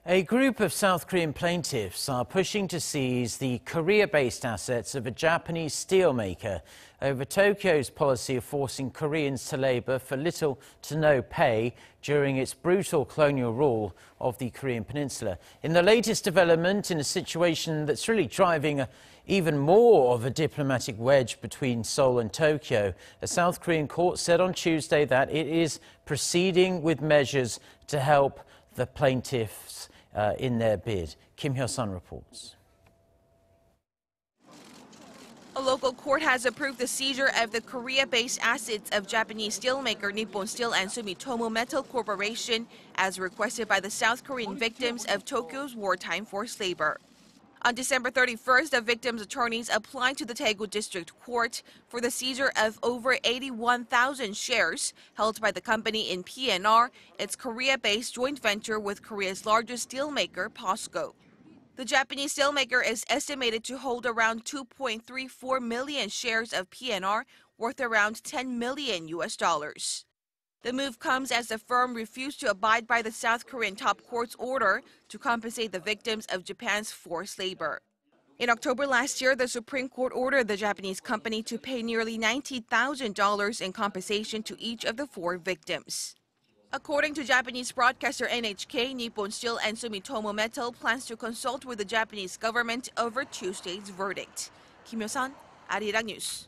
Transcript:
A group of South Korean plaintiffs are pushing to seize the Korea-based assets of a Japanese steelmaker over Tokyo's policy of forcing Koreans to labor for little to no pay during its brutal colonial rule of the Korean Peninsula. In the latest development in a situation that's really driving even more of a diplomatic wedge between Seoul and Tokyo, a South Korean court said on Tuesday that it is proceeding with measures to help the plaintiffs in their bid. Hyo-sun reports. A local court has approved the seizure of the Korea-based assets of Japanese steelmaker Nippon Steel and Sumitomo Metal Corporation as requested by the South Korean victims of Tokyo's wartime forced labor. On December 31st, the victims' attorneys applied to the Daegu District Court for the seizure of over 81,000 shares held by the company in PNR, its Korea-based joint venture with Korea's largest steelmaker, POSCO. The Japanese steelmaker is estimated to hold around 2.34 million shares of PNR, worth around $10 million. The move comes as the firm refused to abide by the South Korean top court's order to compensate the victims of Japan's forced labor. In October last year, the Supreme Court ordered the Japanese company to pay nearly $90,000 in compensation to each of the four victims. According to Japanese broadcaster NHK, Nippon Steel and Sumitomo Metal plans to consult with the Japanese government over Tuesday's verdict. Hyo-sun, Arirang News.